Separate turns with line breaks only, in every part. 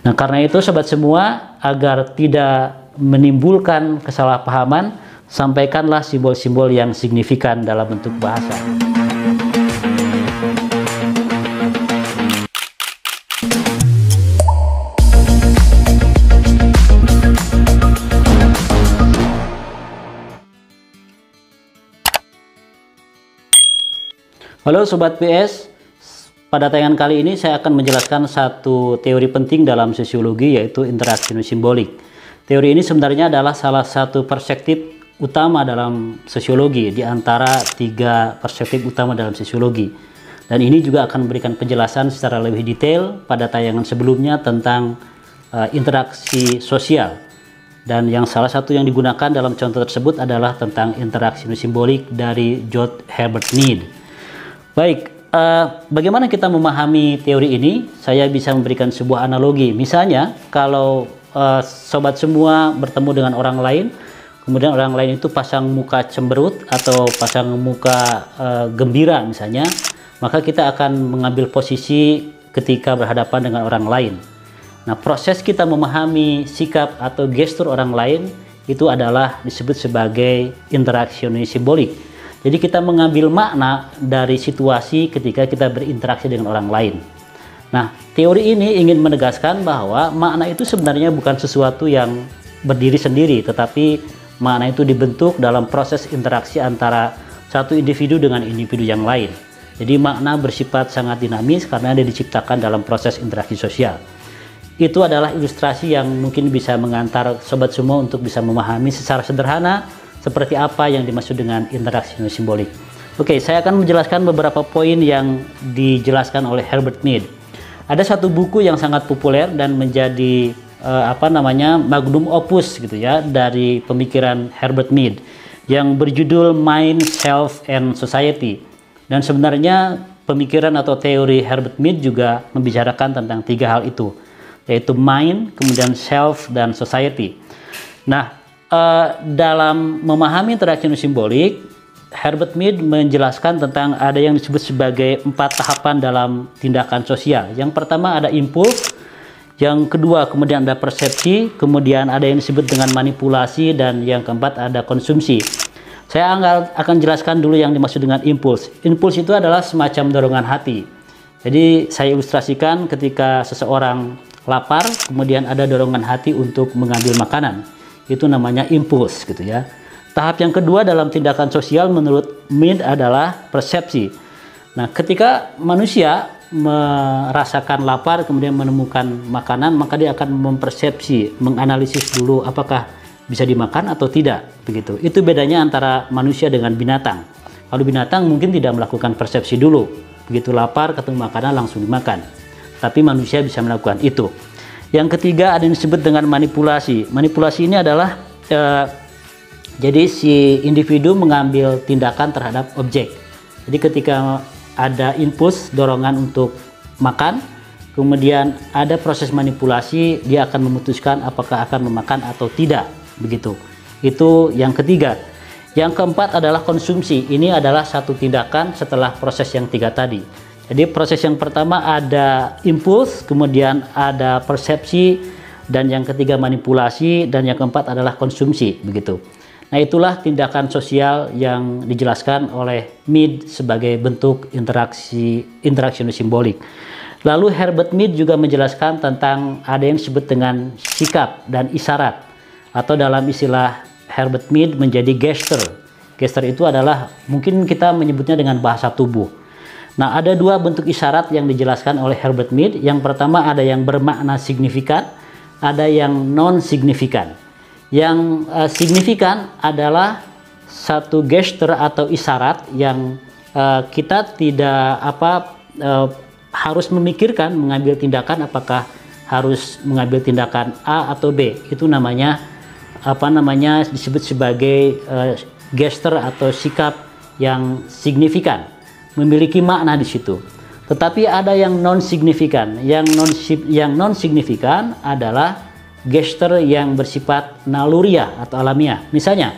Nah, karena itu sobat semua, agar tidak menimbulkan kesalahpahaman, sampaikanlah simbol-simbol yang signifikan dalam bentuk bahasa. Halo Sobat PS, pada tayangan kali ini saya akan menjelaskan satu teori penting dalam sosiologi, yaitu interaksi simbolik. Teori ini sebenarnya adalah salah satu perspektif utama dalam sosiologi, di antara 3 perspektif utama dalam sosiologi. Dan ini juga akan memberikan penjelasan secara lebih detail pada tayangan sebelumnya tentang interaksi sosial. Dan yang salah satu yang digunakan dalam contoh tersebut adalah tentang interaksi simbolik dari George Herbert Mead. Baik, bagaimana kita memahami teori ini? Saya bisa memberikan sebuah analogi. Misalnya, kalau sobat semua bertemu dengan orang lain, kemudian orang lain itu pasang muka cemberut atau pasang muka gembira misalnya, maka kita akan mengambil posisi ketika berhadapan dengan orang lain. Nah, proses kita memahami sikap atau gestur orang lain itu adalah disebut sebagai interaksi simbolik. Jadi kita mengambil makna dari situasi ketika kita berinteraksi dengan orang lain. Nah, teori ini ingin menegaskan bahwa makna itu sebenarnya bukan sesuatu yang berdiri sendiri, tetapi makna itu dibentuk dalam proses interaksi antara satu individu dengan individu yang lain. Jadi makna bersifat sangat dinamis karena dia diciptakan dalam proses interaksi sosial. Itu adalah ilustrasi yang mungkin bisa mengantar sobat semua untuk bisa memahami secara sederhana seperti apa yang dimaksud dengan interaksi simbolik. Oke, saya akan menjelaskan beberapa poin yang dijelaskan oleh Herbert Mead. Ada satu buku yang sangat populer dan menjadi magnum opus gitu ya dari pemikiran Herbert Mead yang berjudul Mind, Self, and Society. Dan sebenarnya pemikiran atau teori Herbert Mead juga membicarakan tentang 3 hal itu, yaitu mind, kemudian self, dan society. Nah, dalam memahami interaksi simbolik, Herbert Mead menjelaskan tentang ada yang disebut sebagai 4 tahapan dalam tindakan sosial. Yang pertama ada impuls, yang kedua kemudian ada persepsi, kemudian ada yang disebut dengan manipulasi, dan yang keempat ada konsumsi. Saya akan jelaskan dulu yang dimaksud dengan impuls. Impuls itu adalah semacam dorongan hati. Jadi saya ilustrasikan ketika seseorang lapar, kemudian ada dorongan hati untuk mengambil makanan. Itu namanya impuls gitu ya. Tahap yang kedua dalam tindakan sosial menurut Mead adalah persepsi. Nah, ketika manusia merasakan lapar kemudian menemukan makanan, maka dia akan mempersepsi, menganalisis dulu apakah bisa dimakan atau tidak, begitu. Itu bedanya antara manusia dengan binatang. Kalau binatang mungkin tidak melakukan persepsi dulu, begitu lapar ketemu makanan langsung dimakan. Tapi manusia bisa melakukan itu. Yang ketiga ada yang disebut dengan manipulasi. Manipulasi ini adalah jadi si individu mengambil tindakan terhadap objek. Jadi ketika ada impuls, dorongan untuk makan, kemudian ada proses manipulasi, dia akan memutuskan apakah akan memakan atau tidak, begitu. Itu yang ketiga. Yang keempat adalah konsumsi. Ini adalah satu tindakan setelah proses yang 3 tadi. Jadi proses yang pertama ada impuls, kemudian ada persepsi, dan yang ketiga manipulasi, dan yang keempat adalah konsumsi, begitu. Nah, itulah tindakan sosial yang dijelaskan oleh Mead sebagai bentuk interaksi simbolik. Lalu Herbert Mead juga menjelaskan tentang ada yang disebut dengan sikap dan isyarat, atau dalam istilah Herbert Mead menjadi gesture. Gesture itu adalah mungkin kita menyebutnya dengan bahasa tubuh. Nah, ada 2 bentuk isyarat yang dijelaskan oleh Herbert Mead. Yang pertama ada yang bermakna signifikan, ada yang non-signifikan. Yang signifikan adalah satu gesture atau isyarat yang kita tidak harus memikirkan mengambil tindakan apakah harus mengambil tindakan A atau B. Itu namanya disebut sebagai gesture atau sikap yang signifikan, memiliki makna di situ. Tetapi ada yang non-signifikan. Yang non-signifikan adalah gesture yang bersifat naluriah atau alamiah. Misalnya,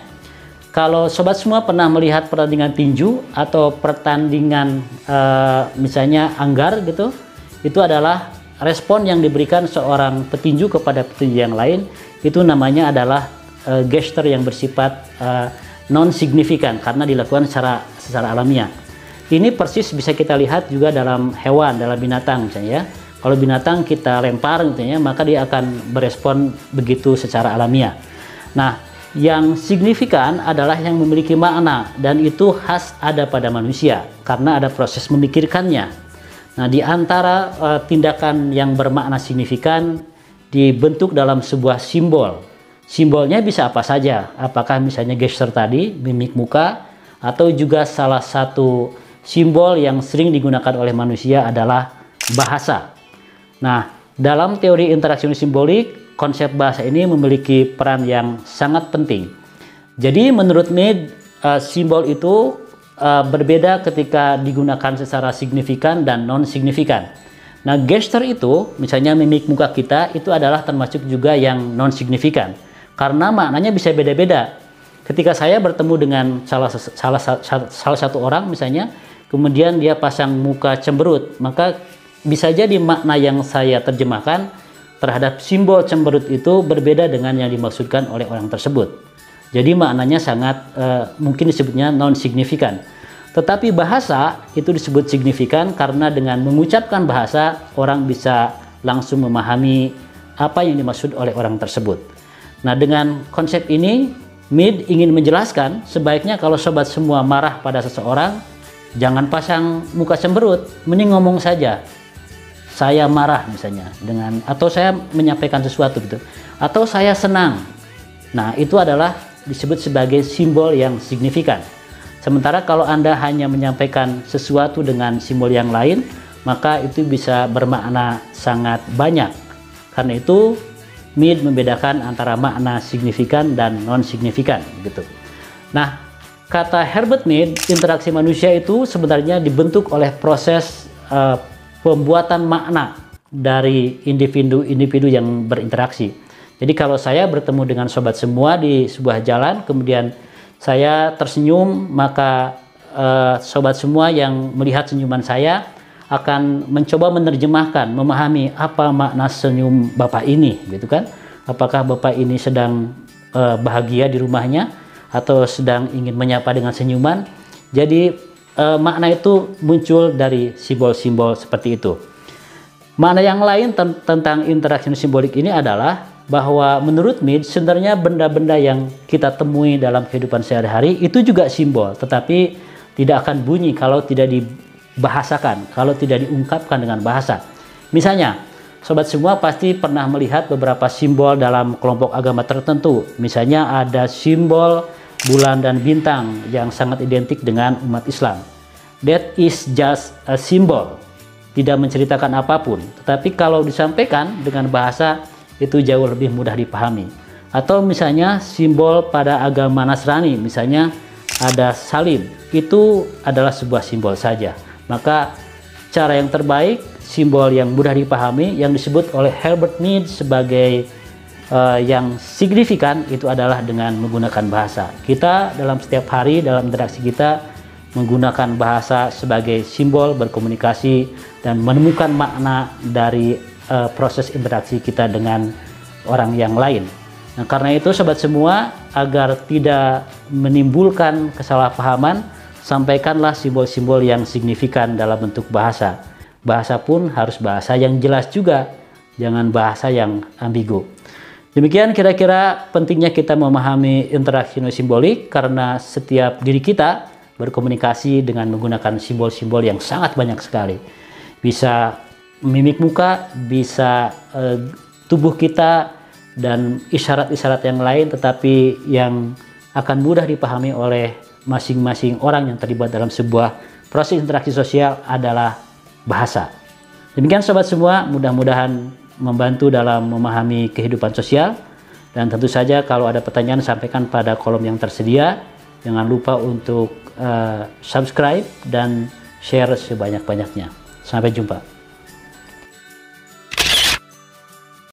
kalau sobat semua pernah melihat pertandingan tinju atau pertandingan misalnya anggar gitu, itu adalah respon yang diberikan seorang petinju kepada petinju yang lain itu namanya adalah gesture yang bersifat non signifikan karena dilakukan secara alamiah. Ini persis bisa kita lihat juga dalam hewan, dalam binatang misalnya ya. Kalau binatang kita lempar gitu ya, maka dia akan berespon begitu secara alamiah. Nah, yang signifikan adalah yang memiliki makna dan itu khas ada pada manusia karena ada proses memikirkannya. Nah, di antara tindakan yang bermakna signifikan dibentuk dalam sebuah simbol. Simbolnya bisa apa saja, apakah misalnya gesture tadi, mimik muka, atau juga salah satu simbol yang sering digunakan oleh manusia adalah bahasa. Nah, dalam teori interaksi simbolik, konsep bahasa ini memiliki peran yang sangat penting. Jadi menurut Mead, simbol itu berbeda ketika digunakan secara signifikan dan non-signifikan. Nah, gesture itu, misalnya mimik muka kita, itu adalah termasuk juga yang non-signifikan. Karena maknanya bisa beda-beda. Ketika saya bertemu dengan salah satu orang misalnya, kemudian dia pasang muka cemberut, maka bisa jadi makna yang saya terjemahkan terhadap simbol cemberut itu berbeda dengan yang dimaksudkan oleh orang tersebut. Jadi maknanya sangat mungkin disebutnya non-signifikan. Tetapi bahasa itu disebut signifikan karena dengan mengucapkan bahasa orang bisa langsung memahami apa yang dimaksud oleh orang tersebut. Nah, dengan konsep ini Mead ingin menjelaskan sebaiknya kalau sobat semua marah pada seseorang, jangan pasang muka cemberut, mending ngomong saja. Saya marah misalnya dengan, atau saya menyampaikan sesuatu gitu, atau saya senang. Nah, itu adalah disebut sebagai simbol yang signifikan. Sementara kalau Anda hanya menyampaikan sesuatu dengan simbol yang lain, maka itu bisa bermakna sangat banyak. Karena itu Mead membedakan antara makna signifikan dan non-signifikan gitu. Nah, kata Herbert Mead, interaksi manusia itu sebenarnya dibentuk oleh proses pembuatan makna dari individu-individu yang berinteraksi. Jadi kalau saya bertemu dengan sobat semua di sebuah jalan, kemudian saya tersenyum, maka sobat semua yang melihat senyuman saya akan mencoba menerjemahkan, memahami apa makna senyum Bapak ini, gitu kan? Apakah Bapak ini sedang bahagia di rumahnya atau sedang ingin menyapa dengan senyuman? Jadi makna itu muncul dari simbol-simbol seperti itu. Makna yang lain tentang interaksi simbolik ini adalah bahwa menurut Mead sebenarnya benda-benda yang kita temui dalam kehidupan sehari-hari itu juga simbol, tetapi tidak akan bunyi kalau tidak dibahasakan, kalau tidak diungkapkan dengan bahasa. Misalnya, sobat semua pasti pernah melihat beberapa simbol dalam kelompok agama tertentu. Misalnya ada simbol bulan dan bintang yang sangat identik dengan umat Islam. That is just a symbol, tidak menceritakan apapun. Tetapi kalau disampaikan dengan bahasa itu jauh lebih mudah dipahami. Atau misalnya simbol pada agama Nasrani, misalnya ada salib, itu adalah sebuah simbol saja. Maka cara yang terbaik, simbol yang mudah dipahami yang disebut oleh Herbert Mead sebagai yang signifikan itu adalah dengan menggunakan bahasa. Kita dalam setiap hari dalam interaksi kita menggunakan bahasa sebagai simbol berkomunikasi dan menemukan makna dari proses interaksi kita dengan orang yang lain. Nah, karena itu sobat semua, agar tidak menimbulkan kesalahpahaman, sampaikanlah simbol-simbol yang signifikan dalam bentuk bahasa. Bahasa pun harus bahasa yang jelas juga, jangan bahasa yang ambigu. Demikian kira-kira pentingnya kita memahami interaksi simbolik, karena setiap diri kita berkomunikasi dengan menggunakan simbol-simbol yang sangat banyak sekali. Bisa mimik muka, bisa tubuh kita, dan isyarat-isyarat yang lain, tetapi yang akan mudah dipahami oleh masing-masing orang yang terlibat dalam sebuah proses interaksi sosial adalah bahasa. Demikian sobat semua, mudah-mudahan membantu dalam memahami kehidupan sosial. Dan tentu saja kalau ada pertanyaan sampaikan pada kolom yang tersedia. Jangan lupa untuk subscribe dan share sebanyak-banyaknya. Sampai jumpa.